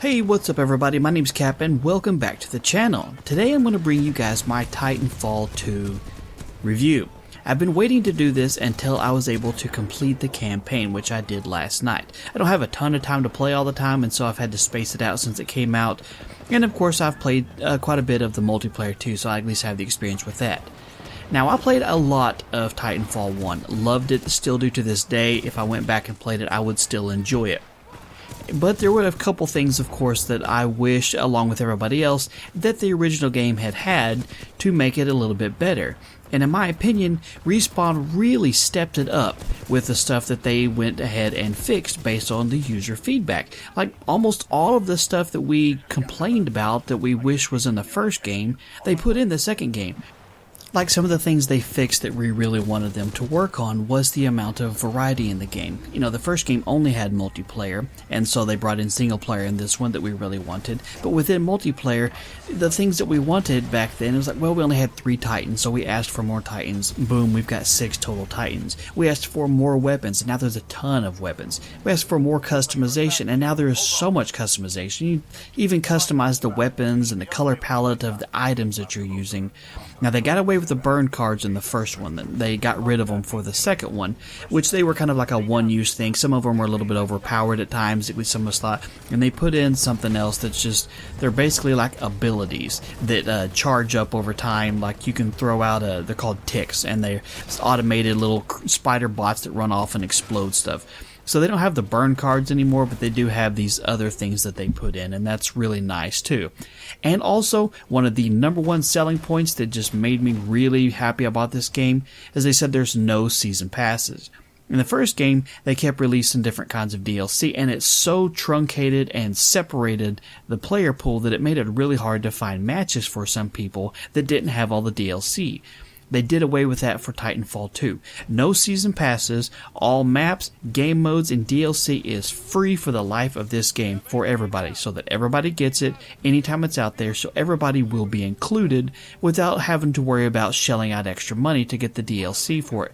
Hey, what's up everybody? My name's Cap and welcome back to the channel. Today I'm going to bring you guys my Titanfall 2 review. I've been waiting to do this until I was able to complete the campaign, which I did last night. I don't have a ton of time to play all the time, and so I've had to space it out since it came out. And of course I've played quite a bit of the multiplayer too, so I at least have the experience with that. Now, I played a lot of Titanfall 1, loved it, still do to this day. If I went back and played it, I would still enjoy it. But there were a couple things, of course, that I wish, along with everybody else, that the original game had to make it a little bit better. And in my opinion, Respawn really stepped it up with the stuff that they went ahead and fixed based on the user feedback. Like almost all of the stuff that we complained about that we wish was in the first game, they put in the second game. Like some of the things they fixed that we really wanted them to work on was the amount of variety in the game. You know, the first game only had multiplayer, and so they brought in single player in this one that we really wanted. But within multiplayer, the things that we wanted back then, it was like, well, we only had 3 Titans, so we asked for more Titans. Boom, we've got 6 total Titans. We asked for more weapons, and now there's a ton of weapons. We asked for more customization, and now there is so much customization. You even customize the weapons and the color palette of the items that you're using. Now, they got away with the burn cards in the first one. They got rid of them for the second one, which they were kind of like a one-use thing. Some of them were a little bit overpowered at times, at least some of us thought. And they put in something else that's just, they're basically like abilities that charge up over time. Like you can throw out, they're called ticks, and they're automated little spider bots that run off and explode stuff. So they don't have the burn cards anymore, but they do have these other things that they put in, and that's really nice too. And also, one of the #1 selling points that just made me really happy about this game is they said there's no season passes. In the first game, they kept releasing different kinds of DLC, and it so truncated and separated the player pool that it made it really hard to find matches for some people that didn't have all the DLC. They did away with that for Titanfall 2. No season passes, all maps, game modes, and DLC is free for the life of this game for everybody, so that everybody gets it anytime it's out there, so everybody will be included without having to worry about shelling out extra money to get the DLC for it.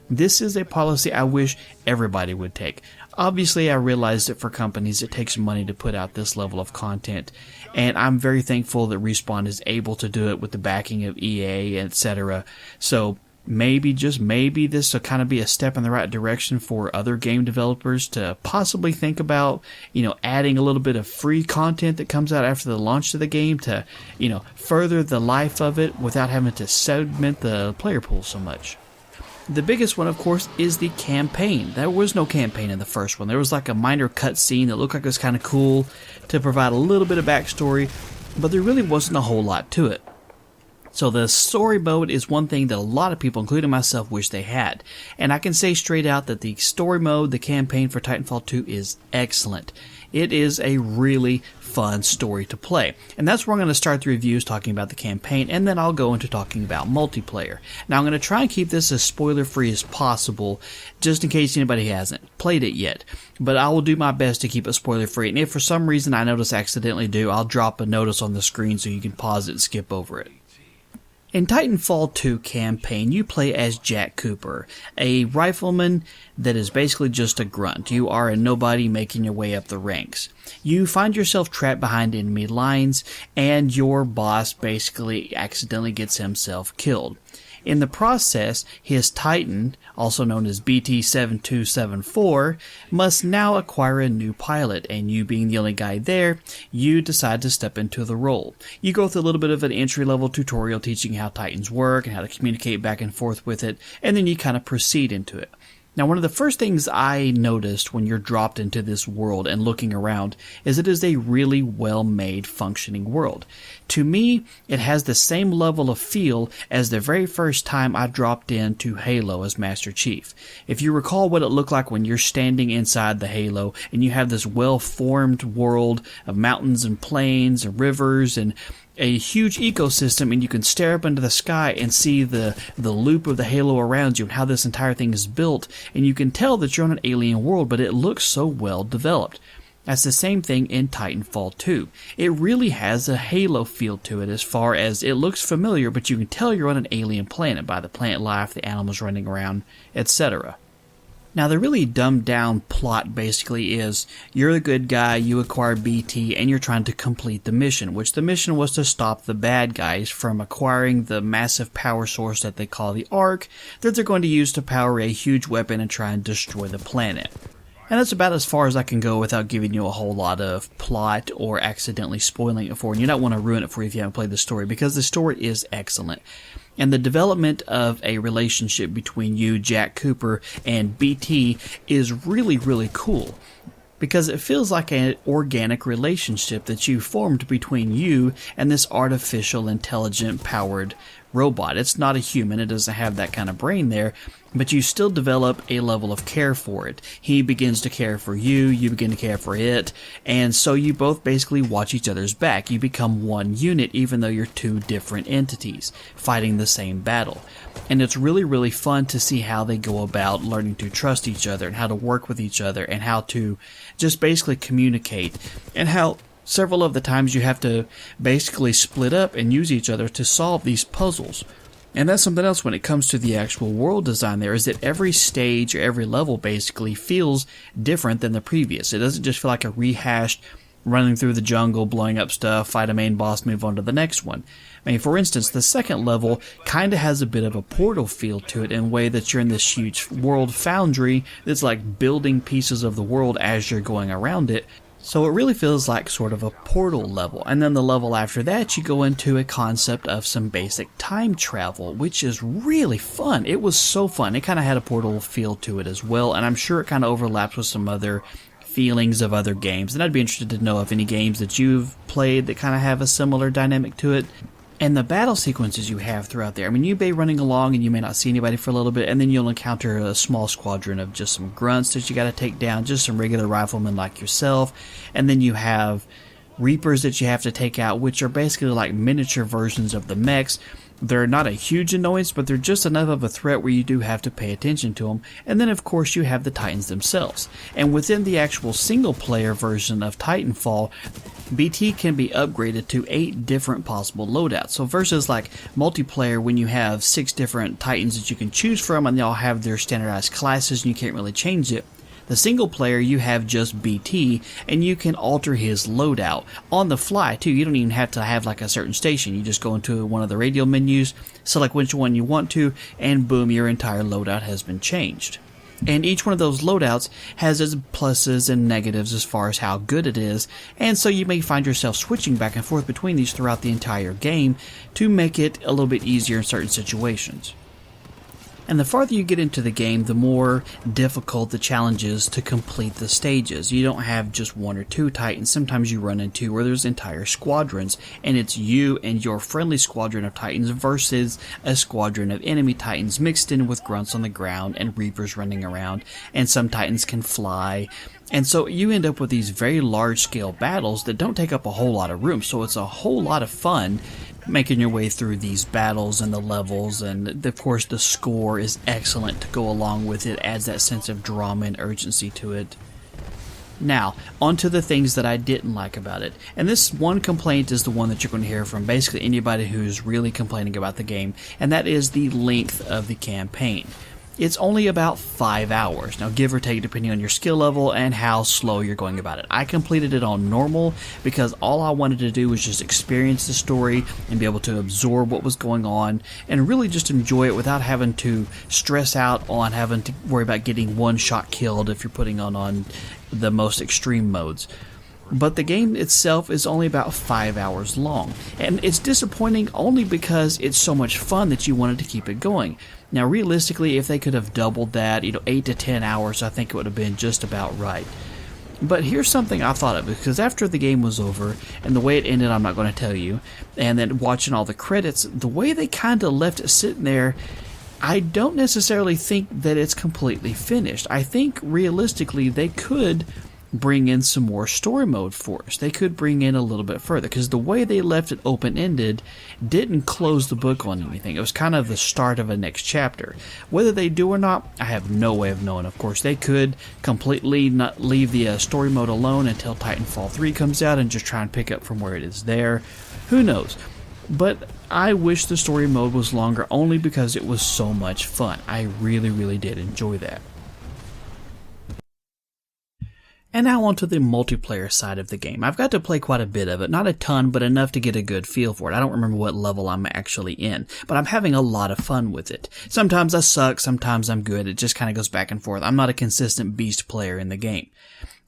This is a policy I wish everybody would take. Obviously, I realize that for companies it takes money to put out this level of content, and I'm very thankful that Respawn is able to do it with the backing of EA, etc. So maybe, just maybe, this will kind of be a step in the right direction for other game developers to possibly think about, adding a little bit of free content that comes out after the launch of the game to, further the life of it without having to segment the player pool so much. The biggest one, of course, is the campaign. There was no campaign in the first one. There was like a minor cutscene that looked like it was kind of cool to provide a little bit of backstory, but there really wasn't a whole lot to it. So the story mode is one thing that a lot of people, including myself, wish they had. And I can say straight out that the story mode, the campaign for Titanfall 2 is excellent. It is a really fun story to play. And that's where I'm going to start the reviews, talking about the campaign, and then I'll go into talking about multiplayer. Now I'm going to try and keep this as spoiler free as possible, just in case anybody hasn't played it yet. But I will do my best to keep it spoiler free, and if for some reason I notice I accidentally do, I'll drop a notice on the screen so you can pause it and skip over it. In Titanfall 2 campaign, you play as Jack Cooper, a rifleman that is basically just a grunt. You are a nobody making your way up the ranks. You find yourself trapped behind enemy lines, and your boss basically accidentally gets himself killed. In the process, his Titan, also known as BT-7274, must now acquire a new pilot, and you being the only guy there, you decide to step into the role. You go through a little bit of an entry-level tutorial teaching how Titans work and how to communicate back and forth with it, and then you kind of proceed into it. Now, one of the first things I noticed when you're dropped into this world and looking around is it is a really well-made, functioning world. To me, it has the same level of feel as the very first time I dropped into Halo as Master Chief. If you recall what it looked like when you're standing inside the Halo and you have this well-formed world of mountains and plains and rivers and a huge ecosystem, and you can stare up into the sky and see the loop of the halo around you and how this entire thing is built, and you can tell that you're on an alien world, but it looks so well developed. That's the same thing in Titanfall 2. It really has a Halo feel to it as far as it looks familiar, but you can tell you're on an alien planet by the plant life, the animals running around, etc. Now, the really dumbed down plot basically is you're the good guy, you acquire BT, and you're trying to complete the mission, which the mission was to stop the bad guys from acquiring the massive power source that they call the Ark that they're going to use to power a huge weapon and try and destroy the planet. And that's about as far as I can go without giving you a whole lot of plot or accidentally spoiling it for you. You don't want to ruin it for you if you haven't played the story, because the story is excellent. And the development of a relationship between you, Jack Cooper, and BT is really, really cool. Because it feels like an organic relationship that you formed between you and this artificial intelligent powered robot. It's not a human, it doesn't have that kind of brain there, but you still develop a level of care for it. He begins to care for you, you begin to care for it, and so you both basically watch each other's back. You become one unit even though you're two different entities fighting the same battle. And it's really, really fun to see how they go about learning to trust each other and how to work with each other and how to just basically communicate, and how several of the times you have to basically split up and use each other to solve these puzzles. And that's something else when it comes to the actual world design there, is that every stage or every level basically feels different than the previous. It doesn't just feel like a rehashed running through the jungle, blowing up stuff, fight a main boss, move on to the next one. I mean, for instance, the second level kind of has a bit of a Portal feel to it in a way that you're in this huge world foundry that's like building pieces of the world as you're going around it. So it really feels like sort of a Portal level. And then the level after that, you go into a concept of some basic time travel, which is really fun. It was so fun. It kind of had a Portal feel to it as well, and I'm sure it kind of overlaps with some other feelings of other games. And I'd be interested to know if any games that you've played that kind of have a similar dynamic to it. And the battle sequences you have throughout there. I mean, you may be running along and you may not see anybody for a little bit, and then you'll encounter a small squadron of just some grunts that you got to take down, just some regular riflemen like yourself. And then you have Reapers that you have to take out, which are basically like miniature versions of the mechs. They're not a huge annoyance, but they're just enough of a threat where you do have to pay attention to them. And then, of course, you have the Titans themselves. And within the actual single-player version of Titanfall, BT can be upgraded to 8 different possible loadouts. So versus like multiplayer, when you have 6 different Titans that you can choose from, and they all have their standardized classes and you can't really change it. The single player, you have just BT, and you can alter his loadout on the fly too. You don't even have to have like a certain station. You just go into one of the radial menus, select which one you want to, and boom, your entire loadout has been changed. And each one of those loadouts has its pluses and negatives as far as how good it is, and so you may find yourself switching back and forth between these throughout the entire game to make it a little bit easier in certain situations. And the farther you get into the game, the more difficult the challenge is to complete the stages. You don't have just 1 or 2 Titans. Sometimes you run into where there's entire squadrons, and it's you and your friendly squadron of Titans versus a squadron of enemy Titans mixed in with grunts on the ground and Reapers running around, and some Titans can fly. And so you end up with these very large-scale battles that don't take up a whole lot of room, so it's a whole lot of fun making your way through these battles and the levels, and of course the score is excellent to go along with it, adds that sense of drama and urgency to it. Now, onto the things that I didn't like about it. And this one complaint is the one that you're going to hear from basically anybody who's really complaining about the game, and that is the length of the campaign. It's only about 5 hours, now give or take depending on your skill level and how slow you're going about it. I completed it on normal because all I wanted to do was just experience the story and be able to absorb what was going on and really just enjoy it without having to stress out on having to worry about getting one shot killed if you're putting on the most extreme modes. But the game itself is only about 5 hours long, and it's disappointing only because it's so much fun that you wanted to keep it going. Now realistically, if they could have doubled that, 8 to 10 hours, I think it would have been just about right. But here's something I thought of, because after the game was over, and the way it ended I'm not going to tell you, and then watching all the credits, the way they kind of left it sitting there, I don't necessarily think that it's completely finished. I think realistically they could bring in some more story mode for us. They could bring in a little bit further, because the way they left it open-ended didn't close the book on anything. It was kind of the start of a next chapter. Whether they do or not, I have no way of knowing. Of course, they could completely not leave the story mode alone until Titanfall 3 comes out and just try and pick up from where it is there. Who knows? But I wish the story mode was longer only because it was so much fun. I really, really did enjoy that. And now onto the multiplayer side of the game. I've got to play quite a bit of it, not a ton, but enough to get a good feel for it. I don't remember what level I'm actually in, but I'm having a lot of fun with it. Sometimes I suck, sometimes I'm good. It just kind of goes back and forth. I'm not a consistent beast player in the game.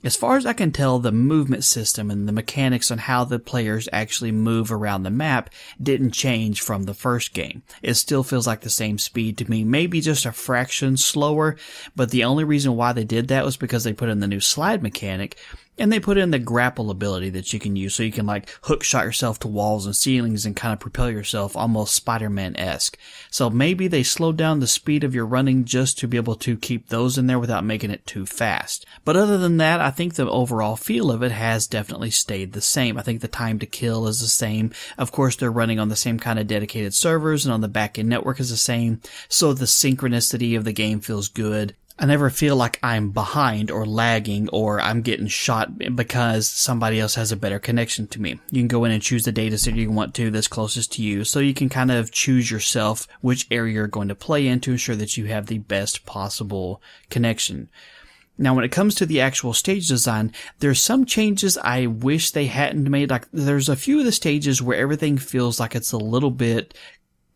As far as I can tell, the movement system and the mechanics on how the players actually move around the map didn't change from the first game. It still feels like the same speed to me, maybe just a fraction slower, but the only reason why they did that was because they put in the new slide mechanic, and they put in the grapple ability that you can use, so you can like hook shot yourself to walls and ceilings and kind of propel yourself almost Spider-Man-esque. So maybe they slowed down the speed of your running just to be able to keep those in there without making it too fast. But other than that, I think the overall feel of it has definitely stayed the same. I think the time to kill is the same. Of course, they're running on the same kind of dedicated servers, and on the back-end network is the same, so the synchronicity of the game feels good. I never feel like I'm behind or lagging or I'm getting shot because somebody else has a better connection to me. You can go in and choose the data set you want to that's closest to you, so you can kind of choose yourself which area you're going to play in to ensure that you have the best possible connection. Now, when it comes to the actual stage design, there's some changes I wish they hadn't made. Like, there's a few of the stages where everything feels like it's a little bit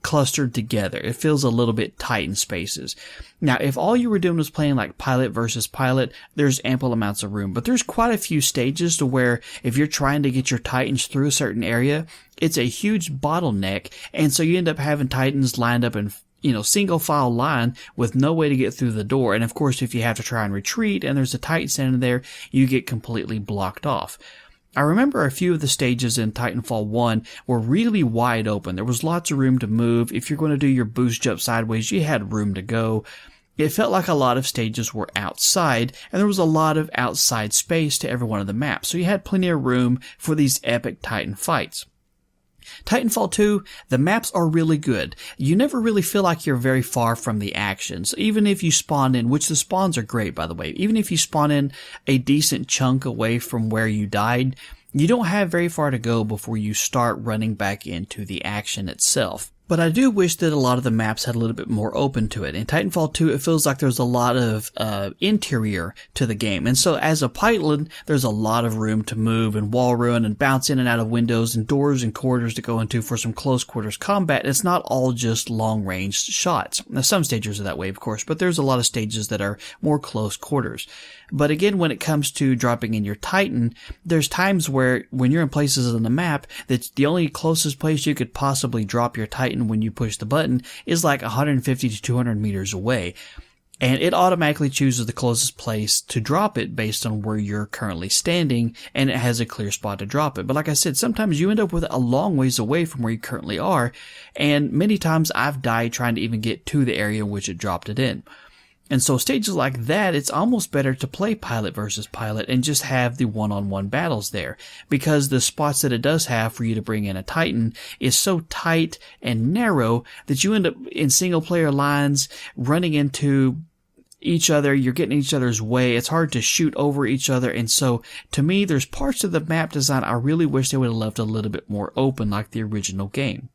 clustered together. It feels a little bit tight in spaces. Now, if all you were doing was playing like pilot versus pilot, there's ample amounts of room. But there's quite a few stages to where if you're trying to get your Titans through a certain area, it's a huge bottleneck. And so you end up having Titans lined up in single file line with no way to get through the door. And of course, if you have to try and retreat and there's a Titan standing there, you get completely blocked off. I remember a few of the stages in Titanfall 1 were really wide open. There was lots of room to move. If you're going to do your boost jump sideways, you had room to go. It felt like a lot of stages were outside, and there was a lot of outside space to every one of the maps. So you had plenty of room for these epic Titan fights. Titanfall 2, the maps are really good. You never really feel like you're very far from the action. So even if you spawn in, which the spawns are great by the way, even if you spawn in a decent chunk away from where you died, you don't have very far to go before you start running back into the action itself. But I do wish that a lot of the maps had a little bit more open to it. In Titanfall 2, it feels like there's a lot of interior to the game. And so as a pilot, there's a lot of room to move and wall run and bounce in and out of windows and doors and corridors to go into for some close quarters combat. It's not all just long range shots. Now, some stages are that way, of course, but there's a lot of stages that are more close quarters. But again, when it comes to dropping in your Titan, there's times where when you're in places on the map, that the only closest place you could possibly drop your Titan when you push the button is like 150 to 200 meters away. And it automatically chooses the closest place to drop it based on where you're currently standing, and it has a clear spot to drop it. But like I said, sometimes you end up with a long ways away from where you currently are, and many times I've died trying to even get to the area in which it dropped it in. And so stages like that, it's almost better to play pilot versus pilot and just have the one-on-one battles there, because the spots that it does have for you to bring in a Titan is so tight and narrow that you end up in single-player lines running into each other. You're getting each other's way. It's hard to shoot over each other. And so to me, there's parts of the map design I really wish they would have left a little bit more open like the original game.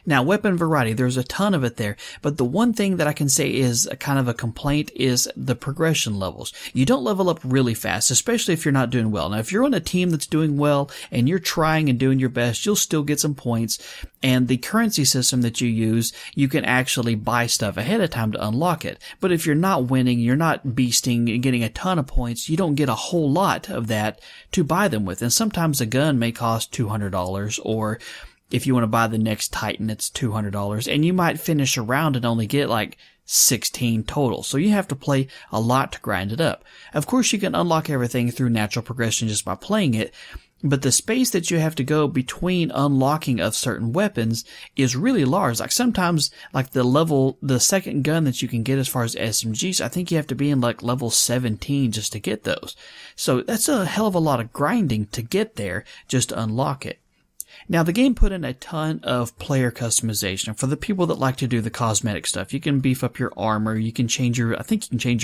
Now, weapon variety, there's a ton of it there, but the one thing that I can say is a kind of a complaint is the progression levels. You don't level up really fast, especially if you're not doing well. Now, if you're on a team that's doing well and you're trying and doing your best, you'll still get some points. And the currency system that you use, you can actually buy stuff ahead of time to unlock it. But if you're not winning, you're not beasting and getting a ton of points, you don't get a whole lot of that to buy them with. And sometimes a gun may cost $200, or if you want to buy the next Titan, it's $200, and you might finish a round and only get like 16 total. So you have to play a lot to grind it up. Of course, you can unlock everything through natural progression just by playing it, but the space that you have to go between unlocking of certain weapons is really large. Like sometimes, like the second gun that you can get as far as SMGs, I think you have to be in like level 17 just to get those. So that's a hell of a lot of grinding to get there just to unlock it. Now, the game put in a ton of player customization for the people that like to do the cosmetic stuff. You can beef up your armor, you can change your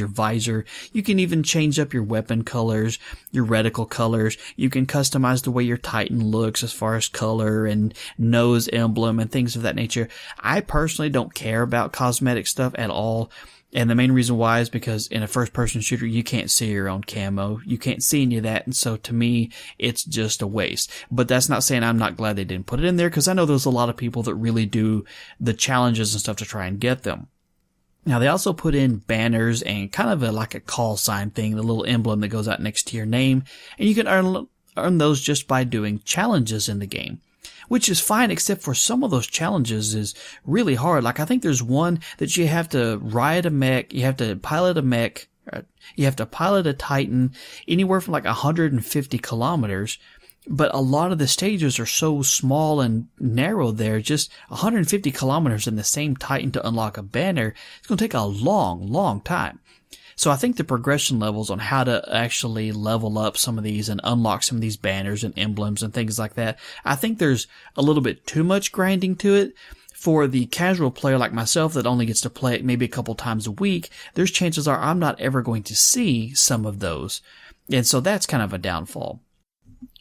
visor, you can even change up your weapon colors, your reticle colors, you can customize the way your Titan looks as far as color and nose emblem and things of that nature. I personally don't care about cosmetic stuff at all. And the main reason why is because in a first-person shooter, you can't see your own camo. You can't see any of that, and so to me, it's just a waste. But that's not saying I'm not glad they didn't put it in there, because I know there's a lot of people that really do the challenges and stuff to try and get them. Now, they also put in banners and kind of like a call sign thing, the little emblem that goes out next to your name, and you can earn those just by doing challenges in the game. Which is fine, except for some of those challenges is really hard. Like, I think there's one that you have to ride a mech, you have to pilot a mech, you have to pilot a Titan anywhere from like 150 kilometers. But a lot of the stages are so small and narrow there, just 150 kilometers in the same Titan to unlock a banner, it's going to take a long, long time. So I think the progression levels on how to actually level up some of these and unlock some of these banners and emblems and things like that, I think there's a little bit too much grinding to it. For the casual player like myself that only gets to play it maybe a couple times a week, there's chances are I'm not ever going to see some of those. And so that's kind of a downfall.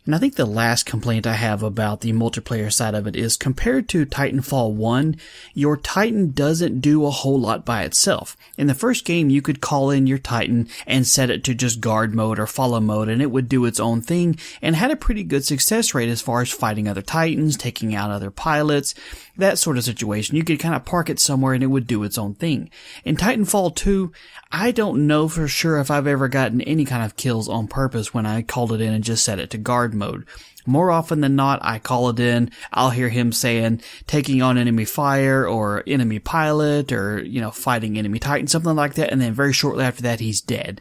And I think the last complaint I have about the multiplayer side of it is, compared to Titanfall 1, your Titan doesn't do a whole lot by itself. In the first game, you could call in your Titan and set it to just guard mode or follow mode, and it would do its own thing, and had a pretty good success rate as far as fighting other Titans, taking out other pilots, that sort of situation. You could kind of park it somewhere and it would do its own thing. In Titanfall 2, I don't know for sure if I've ever gotten any kind of kills on purpose when I called it in and just set it to guard mode. More often than not, I call it in, I'll hear him saying, taking on enemy fire, or enemy pilot, or, fighting enemy Titan, something like that, and then very shortly after that, he's dead.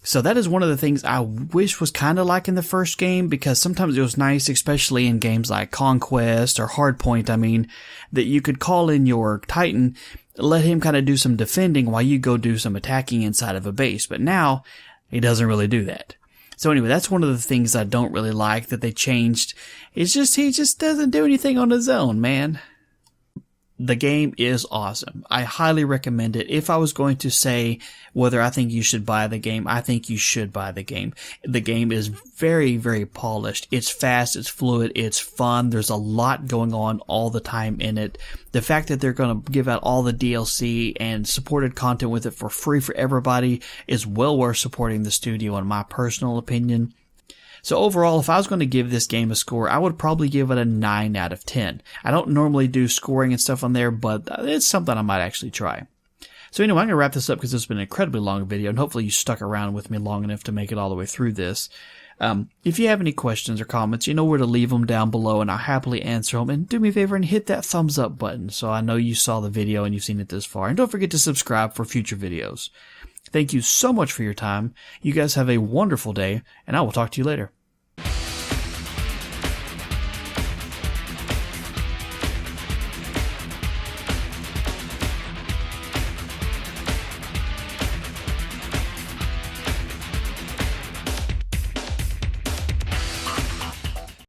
So that is one of the things I wish was kind of like in the first game, because sometimes it was nice, especially in games like Conquest or Hardpoint, that you could call in your Titan, let him kind of do some defending while you go do some attacking inside of a base. But now, he doesn't really do that. So anyway, that's one of the things I don't really like that they changed. It's just, he just doesn't do anything on his own, man. The game is awesome. I highly recommend it. If I was going to say whether I think you should buy the game, I think you should buy the game. The game is very, very polished. It's fast, it's fluid, it's fun. There's a lot going on all the time in it. The fact that they're going to give out all the DLC and supported content with it for free for everybody is well worth supporting the studio, in my personal opinion. So overall, if I was going to give this game a score, I would probably give it a 9 out of 10. I don't normally do scoring and stuff on there, but it's something I might actually try. So anyway, I'm going to wrap this up because it's been an incredibly long video, and hopefully you stuck around with me long enough to make it all the way through this. If you have any questions or comments, you know where to leave them down below, and I'll happily answer them. And do me a favor and hit that thumbs up button so I know you saw the video and you've seen it this far. And don't forget to subscribe for future videos. Thank you so much for your time. You guys have a wonderful day, and I will talk to you later.